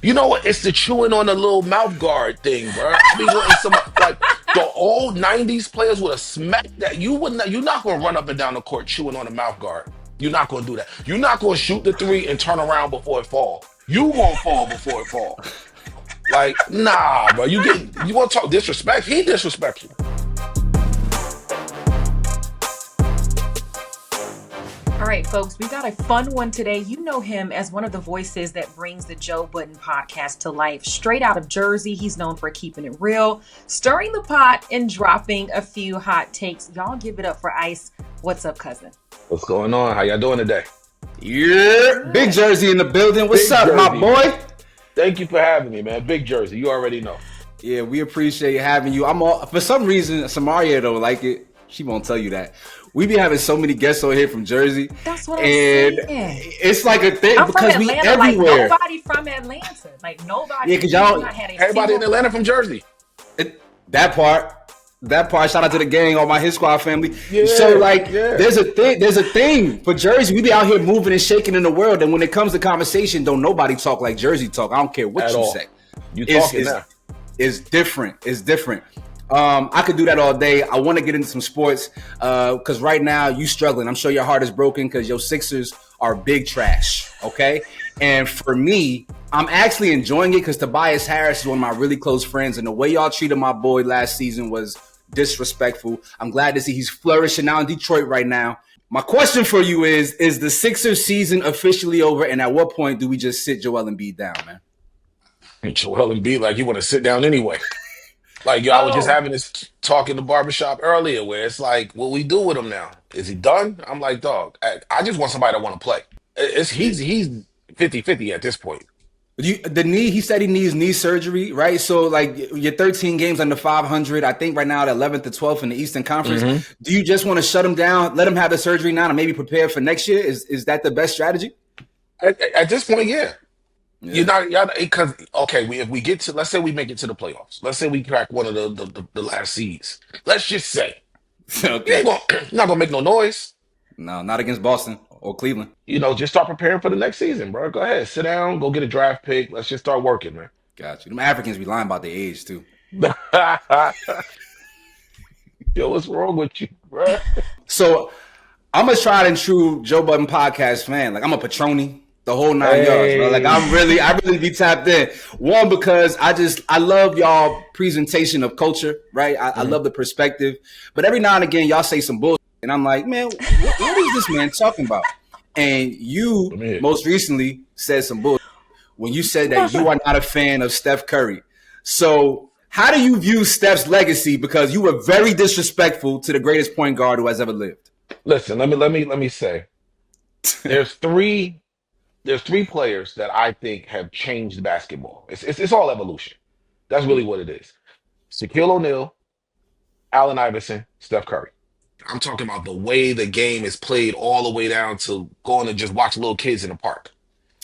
You know what? It's the chewing on the little mouth guard thing, bro. I be wanting some like the old '90s players would have smacked that. You would not. You're not gonna run up and down the court chewing on the mouth guard. You're not gonna do that. You're not gonna shoot the three and turn around before it fall. You gonna fall before it fall. Like, nah, bro. You want to talk disrespect? He disrespectful. All right, folks, we got a fun one today. You know him as one of the voices that brings the Joe Budden podcast to life. Straight out of Jersey, he's known for keeping it real, stirring the pot, and dropping a few hot takes. Y'all give it up for Ice. What's up, cousin? What's going on? How y'all doing today? Yeah, Big Jersey in the building. What's Big up, my Jersey. boy? Thank you for having me, man. Big Jersey. You already know. Yeah, we appreciate having you. For some reason, Samaria don't like it. She won't tell you that. We be having so many guests over here from Jersey. That's what I'm saying. It's like a thing I'm because from we Atlanta, everywhere. like nobody from Atlanta. Like nobody. Yeah, 'cause y'all- Everybody in Atlanta from Jersey. That part. Shout out to the gang, all my Hit Squad family. Yeah, So like, yeah. there's a thing for Jersey. We be out here moving and shaking in the world, and when it comes to conversation, don't nobody talk like Jersey talk. I don't care what At you all. say. You It's- talking it's- now. It's different. It's different. I could do that all day. I want to get into some sports because right now you struggling. I'm sure your heart is broken because your Sixers are big trash. Okay, and for me, I'm actually enjoying it because Tobias Harris is one of my really close friends, and the way y'all treated my boy last season was disrespectful. I'm glad to see he's flourishing now in Detroit right now. My question for you is the Sixers season officially over, and at what point do we just sit Joel Embiid down, man? And Joel Embiid, like you want to sit down anyway. Like yo, I was just Oh. having this talk in the barbershop earlier where it's like, what we do with him now? Is he done? I'm like, dog, I just want somebody to want to play. He's 50-50 at this point. The knee, he said he needs knee surgery, right? So, like, you're 13 games under 500. I think right now at 11th to 12th in the Eastern Conference. Mm-hmm. Do you just want to shut him down, let him have the surgery now, and maybe prepare for next year? Is that the best strategy? At this point, yeah. You're not because okay, if we get to, let's say we make it to the playoffs. Let's say we crack one of the last seeds. Let's just say you Okay. ain't gonna, not gonna make no noise. No, not against Boston or Cleveland. You know, just start preparing for the next season, bro. Go ahead, sit down, go get a draft pick. Let's just start working, man. Got you. Them Africans be lying about their age, too. Yo, what's wrong with you, bro? So, I'm a tried and true Joe Budden podcast fan. Like, I'm a Patroni. The whole nine yards, bro. Like I really be tapped in. One, because I love y'all presentation of culture, right? I love the perspective. But every now and again, y'all say some bullshit, and I'm like, man, what is this man talking about? And you most recently said some bullshit when you said that you are not a fan of Steph Curry. So how do you view Steph's legacy? Because you were very disrespectful to the greatest point guard who has ever lived. Listen, let me say, there's three players that I think have changed basketball. It's all evolution. That's really what it is. Shaquille O'Neal, Allen Iverson, Steph Curry. I'm talking about the way the game is played all the way down to going to just watch little kids in the park.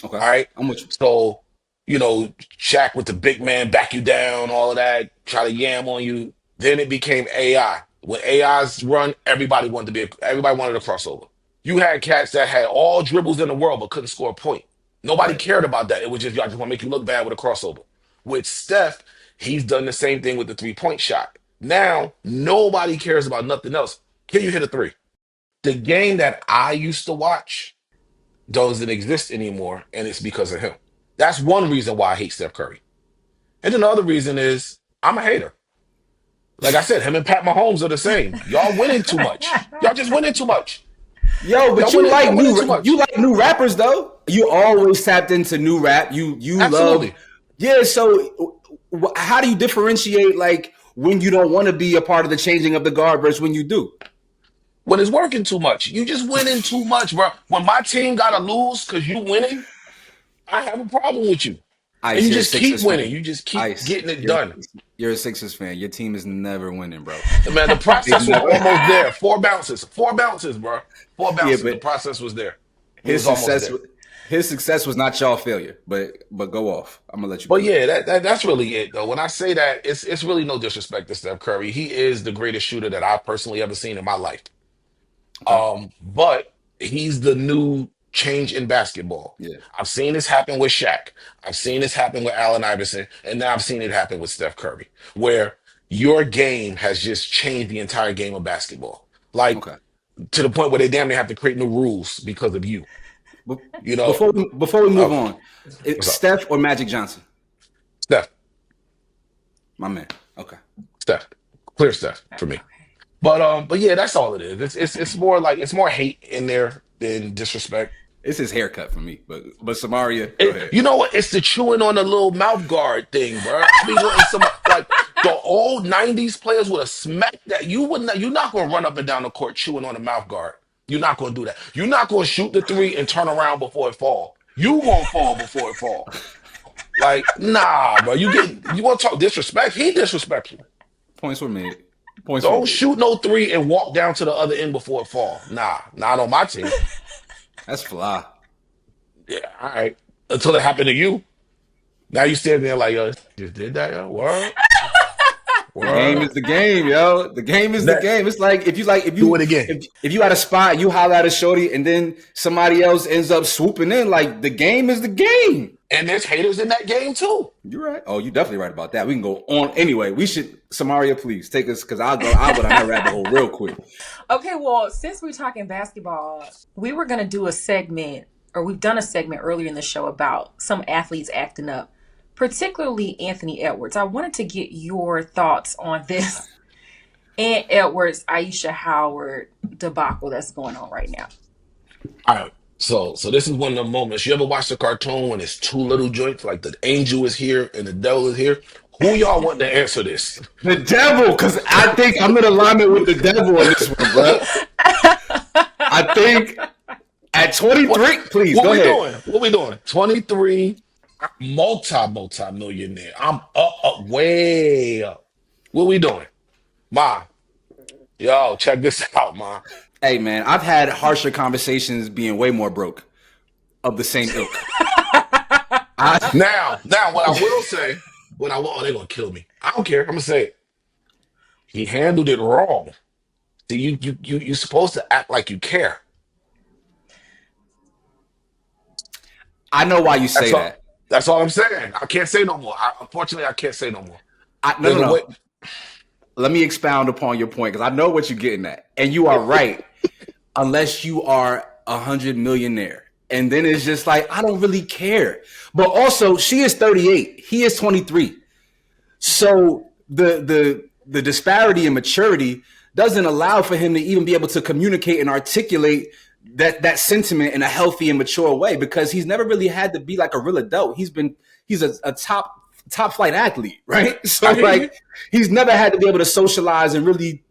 Okay. All right. I'm with you. So, you know, Shaq with the big man, back you down, all of that, try to yam on you. Then it became AI. When AI's run, everybody wanted a crossover. You had cats that had all dribbles in the world but couldn't score a point. Nobody Right. cared about that. It was just, I just want to make you look bad with a crossover. With Steph, he's done the same thing with the 3-point shot. Now, nobody cares about nothing else. Can you hit a three? The game that I used to watch doesn't exist anymore, and it's because of him. That's one reason why I hate Steph Curry. And another reason is I'm a hater. Like I said, him and Pat Mahomes are the same. Y'all winning too much. Y'all just winning too much. Yo, but y'all winning too much. you like new rappers though. You always tapped into new rap. You Absolutely. love. Yeah. So how do you differentiate like when you don't want to be a part of the changing of the guard versus when you do? When it's working too much, you just winning too much, bro. When my team gotta lose because you winning, I have a problem with you. And Ice, you you're a just keep Sixers winning. fan. You just keep Ice, getting it done. you're a Sixers fan. Your team is never winning, bro. Man, the process was Never. almost there. Four bounces, bro. Four bounces. The but process was there. It his was almost success, there. his success was not y'all failure. But go off. I'm gonna let you. But do it. yeah, that's really it though. When I say that, it's really no disrespect to Steph Curry. He is the greatest shooter that I've personally ever seen in my life. Okay. But he's the new change in basketball. Yeah. I've seen this happen with Shaq. I've seen this happen with Allen Iverson, and now I've seen it happen with Steph Curry, where your game has just changed the entire game of basketball. Like Okay. to the point where they damn near have to create new rules because of you. Be- You know, before we move oh, on, what's up? Steph or Magic Johnson? Steph, My man. Okay. Steph, clear Steph for me. Okay. But yeah, that's all it is. It's more like it's more hate in there than disrespect. It's his haircut for me, but Samaria, go ahead. You know what? It's the chewing on the little mouth guard thing, bro. I be wanting some like the old '90s players would have smacked that. You would not. You're not gonna run up and down the court chewing on the mouth guard. You're not gonna do that. You're not gonna shoot the three and turn around before it fall. You gonna fall before it fall. Like nah, bro. You want to talk disrespect? He disrespectful. Points were made. Points were Don't made. shoot no three and walk down to the other end before it fall. Nah, not on my team. That's fly. Yeah, all right. Until it happened to you. Now you standing there like, yo, just did that, yo. Word, The game word. is the game, yo. The game is the That, game. It's like if do it again. if you had a spot, you holler at a shorty, and then somebody else ends up swooping in. Like the game is the game. And there's haters in that game too. You're right. Oh, you're definitely right about that. We can go on anyway. We should Samaria, please take us because I'll go down that rabbit hole real quick. Okay, well, since we're talking basketball, we were going to do a segment, or we've done a segment earlier in the show about some athletes acting up, particularly Anthony Edwards. I wanted to get your thoughts on this Ant Edwards, Aisha Howard debacle that's going on right now. All right. So this is one of the moments. You ever watch the cartoon when it's two little joints, like the angel is here and the devil is here? Who y'all want to answer this? The devil, because I think I'm in alignment with the devil on this one, bro. I think at 23, please What go we ahead. doing? What we doing? 23, multi-millionaire. I'm up, way up. What we doing? Ma, yo, check this out, ma. Hey, man, I've had harsher conversations being way more broke of the same ilk. I, Now, what I will say, oh, they're gonna kill me. I don't care. I'm gonna say it. He handled it wrong. See, you're supposed to act like you care. I know why you say That's all. that. That's all I'm saying. I can't say no more. Unfortunately, I can't say no more. No, There's no, a way. no. Let me expound upon your point because I know what you're getting at. And you are right. Unless you are 100 millionaire. And then it's just like, I don't really care. But also, she is 38. He is 23. So the disparity in maturity doesn't allow for him to even be able to communicate and articulate that sentiment in a healthy and mature way because he's never really had to be like a real adult. He's a top flight athlete, right? So I hear you. like he's never had to be able to socialize and really.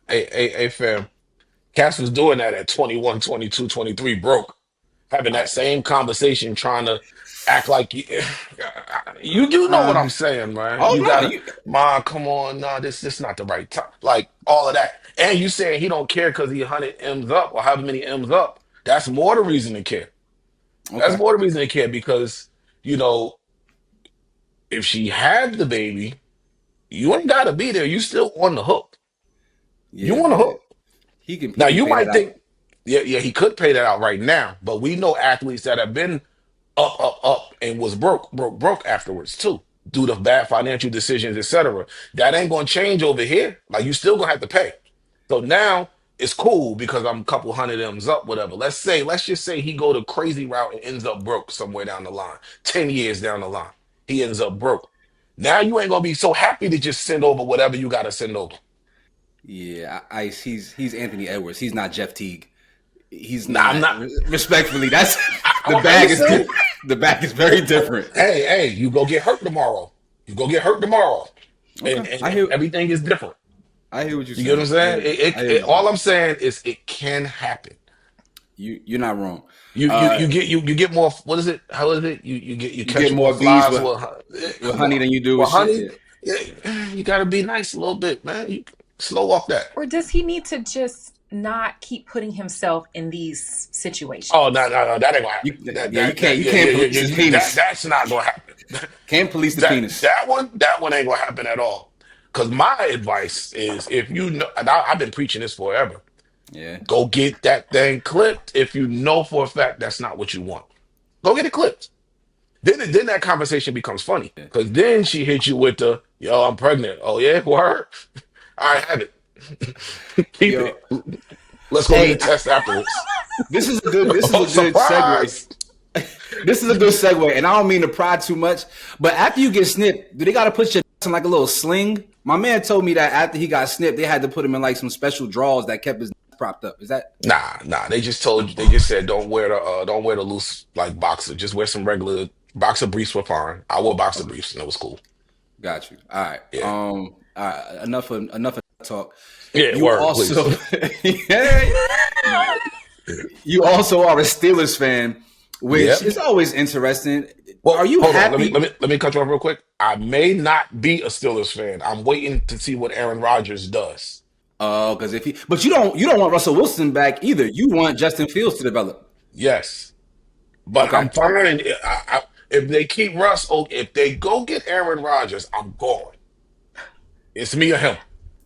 Hey, fam. Cass was doing that at 21, 22, 23, broke. Having that same conversation, trying to act like you know what I'm saying, man. Oh You no, gotta, ma, come on, nah, this not the right time. Like all of that. And you saying he don't care because he 100 M's up or however many M's up. That's more the reason to care. That's okay, more the reason to care because, you know, if she had the baby, you ain't gotta be there. You still on the hook. You yeah, on the man. hook. He Now can you pay that might out. think, yeah, he could pay that out right now, but we know athletes that have been up, and was broke afterwards too, due to bad financial decisions, etc. That ain't gonna change over here. Like you still gonna have to pay. So now it's cool because I'm a couple hundred M's up, whatever. Let's just say he go the crazy route and ends up broke somewhere down the line, 10 years down the line. He ends up broke. Now you ain't gonna be so happy to just send over whatever you gotta send over. Yeah, he's Anthony Edwards. He's not Jeff Teague. He's Nah, I'm not. not. Respectfully, that's the I bag is understand. the bag is very different. Hey, you go get hurt tomorrow. You go get hurt tomorrow, Okay, and everything is different. I hear what you're You get what I'm saying. saying? I hear what you're All saying. I'm saying is it can happen. You're not wrong. You get more. What is it? How is it? You You catch get more more bees flies with honey than you do with with shit. honey. Yeah. Yeah, you got to be nice a little bit, man. You slow walk that. Or does he need to just not keep putting himself in these situations? Oh no, that ain't gonna happen. You can't police his penis. That's not gonna happen. Can't police the penis. That one ain't gonna happen at all. Because my advice is, if you know, and I've been preaching this forever. Yeah. Go get that thing clipped if you know for a fact that's not what you want. Go get it clipped. Then that conversation becomes funny Yeah. because then she hits you with the yo, I'm pregnant. Oh yeah, word. I have it. Keep Yo, it. Let's go get a hey, test afterwards. this is Oh, a good segue. surprise! This is a good segue, and I don't mean to pry too much, but after you get snipped, do they got to put your in like a little sling? My man told me that after he got snipped, they had to put him in like some special drawers that kept his propped up. Is that Nah. They just told you. They just said don't wear the loose like boxer. Just wear some regular boxer briefs were fine. I wore boxer briefs and it was cool. got you? All right. Yeah. All right. Enough of talk. Yeah. You Word, please. also, yeah, you also are a Steelers fan, which Yep. is always interesting. Are Well, you hold on. happy? Let me cut you off real quick. I may not be a Steelers fan. I'm waiting to see what Aaron Rodgers does. Because if he, but you don't want Russell Wilson back either. You want Justin Fields to develop. Yes, but Okay. I'm fine. If they keep Russ, if they go get Aaron Rodgers, I'm gone. It's me or him.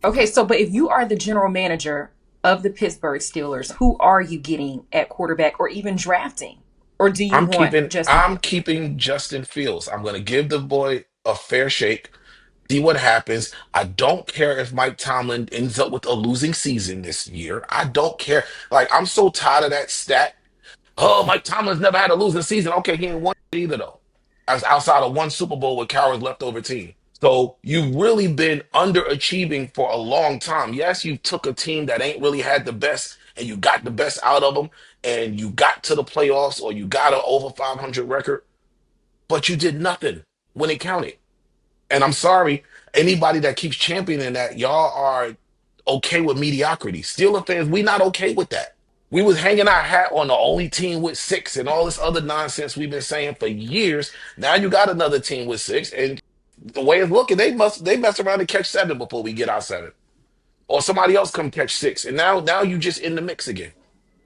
Okay, so but if you are the general manager of the Pittsburgh Steelers, who are you getting at quarterback or even drafting? Or do you want Justin I'm Fields? keeping Justin Fields. I'm gonna give the boy a fair shake, see what happens. I don't care if Mike Tomlin ends up with a losing season this year. I don't care. Like I'm so tired of that stat. Oh, Mike Tomlin's never had a losing season. Okay, he ain't won either though. As outside of one Super Bowl with Coward's leftover team. So you've really been underachieving for a long time. Yes, you took a team that ain't really had the best and you got the best out of them and you got to the playoffs or you got an over 500 record, but you did nothing when it counted. And I'm sorry, anybody that keeps championing that, y'all are okay with mediocrity. Steelers fans, we not okay with that. We was hanging our hat on the only team with six and all this other nonsense we've been saying for years. Now you got another team with six, and the way it's looking, they mess around and catch seven before we get our seven, or somebody else come catch six, and now you just in the mix again.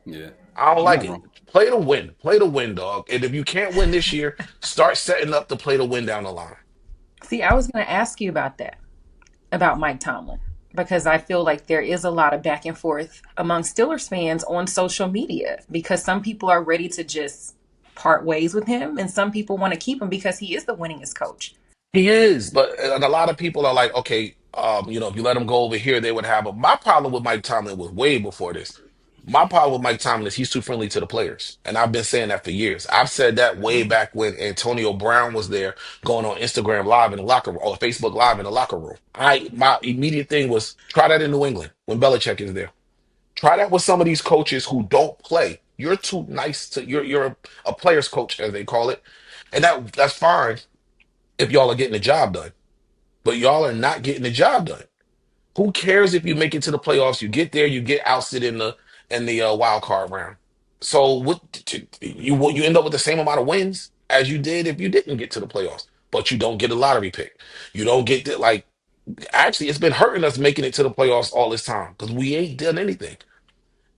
Yeah. I don't You're like not it. wrong. Play to win, dog. And if you can't win this year, start setting up to play to win down the line. See, I was going to ask you about that, about Mike Tomlin, because I feel like there is a lot of back and forth among Steelers fans on social media because some people are ready to just part ways with him and some people want to keep him because he is the winningest coach. He is, but and a lot of people are like, okay, if you let him go over here, they would have a. My problem with Mike Tomlin was way before this. My problem with Mike Tomlin is he's too friendly to the players, and I've been saying that for years. I've said that way back when Antonio Brown was there, going on Instagram Live in the locker room or Facebook Live in the locker room. My immediate thing was try that in New England when Belichick is there. Try that with some of these coaches who don't play. You're too nice to. You're a players coach as they call it, and that's fine if y'all are getting the job done. But y'all are not getting the job done. Who cares if you make it to the playoffs? You get there, you get ousted in the wild card round. So you end up with the same amount of wins as you did if you didn't get to the playoffs, but you don't get a lottery pick. You don't get the like. Actually, it's been hurting us making it to the playoffs all this time because we ain't done anything.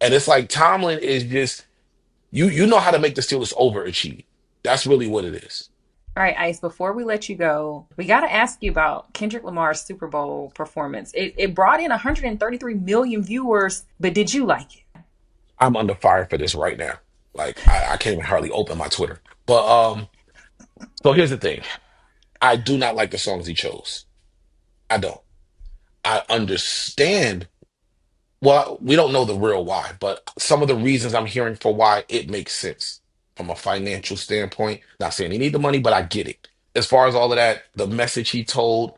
And it's like Tomlin is just you know how to make the Steelers overachieve. That's really what it is. All right, Ice, before we let you go, we got to ask you about Kendrick Lamar's Super Bowl performance. It brought in 133 million viewers, but did you like it? I'm under fire for this right now. Like I can't even hardly open my Twitter. But so here's the thing. I do not like the songs he chose. I don't. I understand. Well, we don't know the real why, but some of the reasons I'm hearing for why it makes sense from a financial standpoint. Not saying he need the money, but I get it. As far as all of that, the message he told,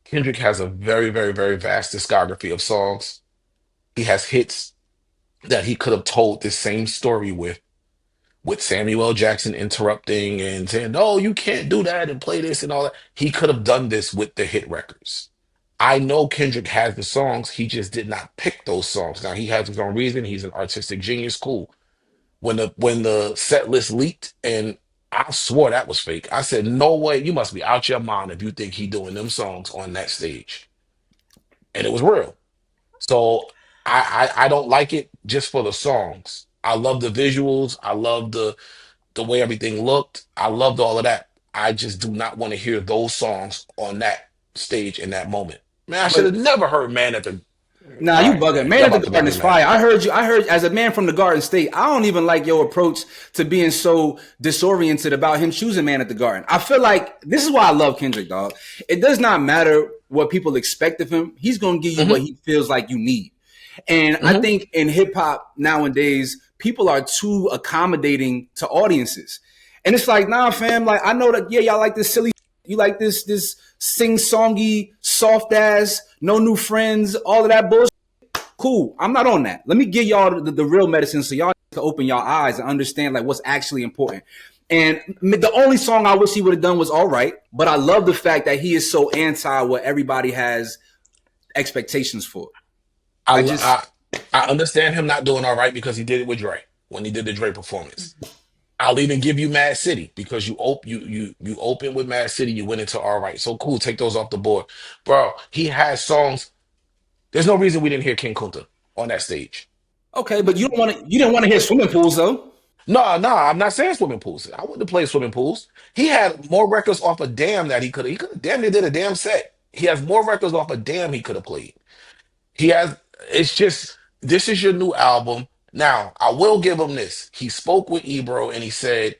Kendrick has a very, very, very vast discography of songs. He has hits that he could have told this same story with Samuel L. Jackson interrupting and saying, no, you can't do that and play this and all that. He could have done this with the hit records. I know Kendrick has the songs. He just did not pick those songs. Now he has his own reason. He's an artistic genius. Cool. When the set list leaked and I swore that was fake. I said, no way, you must be out your mind if you think he doing them songs on that stage. And it was real. So I don't like it just for the songs. I love the visuals. I love the way everything looked. I loved all of that. I just do not want to hear those songs on that stage in that moment. Man, I should have But never heard Man at the. Nah, All you right, bugging. Man y'all at the about to make Garden me is mad. fire. I heard you. I heard as a man from the Garden State. I don't even like your approach to being so disoriented about him choosing Man at the Garden. I feel like this is why I love Kendrick, dog. It does not matter what people expect of him. He's gonna give you Hmm. what he feels like you need. And I Hmm. think in hip hop nowadays, people are too accommodating to audiences. And it's like, nah, fam. Like I know that, yeah, y'all like this silly. You like this sing songy, soft ass, no new friends, all of that bullshit. Cool. I'm not on that. Let me give y'all the real medicine so y'all can open y'all eyes and understand like what's actually important. And the only song I wish he would have done was All Right, but I love the fact that he is so anti what everybody has expectations for. I I, just I I understand him not doing all right because he did it with Dre when he did the Dre performance. I'll even give you Mad City because you open with Mad City, you went into all right. So cool, take those off the board. Bro, he has songs. There's no reason we didn't hear King Kunta on that stage. okay, but you didn't want to hear swimming pools though. No, no, I'm not saying swimming pools. I wouldn't play swimming pools. He had more records off of Damn that he could have damn near did a damn set. He has more records off of Damn he could have played. He has, it's just, this is your new album. Now, I will give him this. He spoke with Ebro and he said,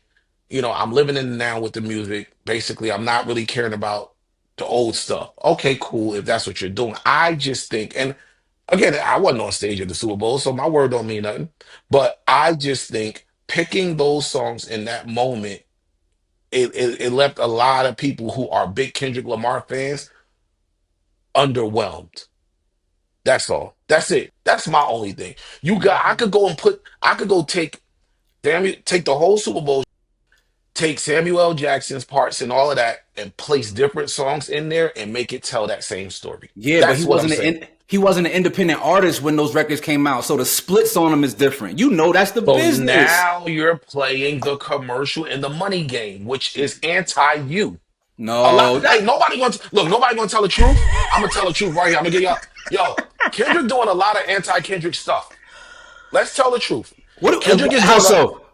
I'm living in the now with the music. Basically, I'm not really caring about the old stuff. Okay, cool, if that's what you're doing. I just think, and again, I wasn't on stage at the Super Bowl, so my word don't mean nothing. But I just think picking those songs in that moment, it left a lot of people who are big Kendrick Lamar fans underwhelmed. That's all. That's it. That's my only thing. I could go take the whole Super Bowl, take Samuel L. Jackson's parts and all of that, and place different songs in there and make it tell that same story. Yeah, but That's what I'm saying. he wasn't an independent artist when those records came out. So the splits on them is different. You know that's the So business. now you're playing the commercial and the money game, which is anti you. A lot. No, Hey, that nobody gonna tell the truth. I'm gonna tell the truth right here. I'm gonna get y'all. Yo, Kendrick doing a lot of anti-Kendrick stuff. Let's tell the truth. Kendrick is how doing a. so?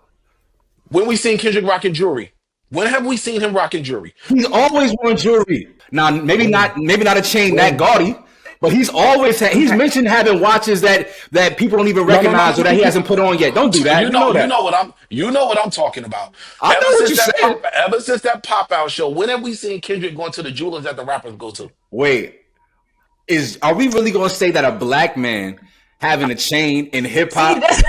When we seen Kendrick rocking jewelry? When have we seen him rocking jewelry? He's always worn jewelry. Now, When? maybe not a chain that When? gaudy, but he's always had. He's mentioned having watches that people don't even No, no, no. recognize or that he hasn't put on yet. Don't do that. You You know know, that. you know what I'm talking about. I know what you're saying. Ever since that pop out show, when have we seen Kendrick going to the jewelers that the rappers go to? Wait, are we really going to say that a black man having a chain in hip See, hop that's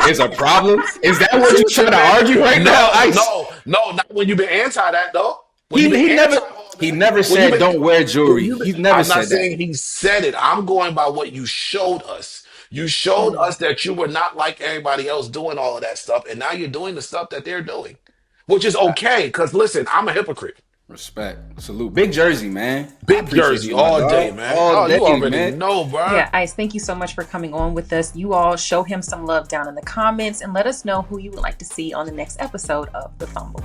is a problem? Is that what See you're what trying you're to saying? argue right now, No, Ice? no, no, not when you've been anti that though. When He you've been he never anti all he that. never When you said been don't wear when jewelry. you been, He's never I'm not said that. saying he said it. I'm going by what you showed us. You showed us that you were not like everybody else doing all of that stuff, and now you're doing the stuff that they're doing, which is okay. Because listen, I'm a hypocrite. Respect, salute, big Jersey, man. I Big appreciate Jersey you, my all day, dog. man. All Oh, day, you already man. know, bro. yeah, Ice, thank you so much for coming on with us. You all show him some love down in the comments and let us know who you would like to see on the next episode of The Fumble.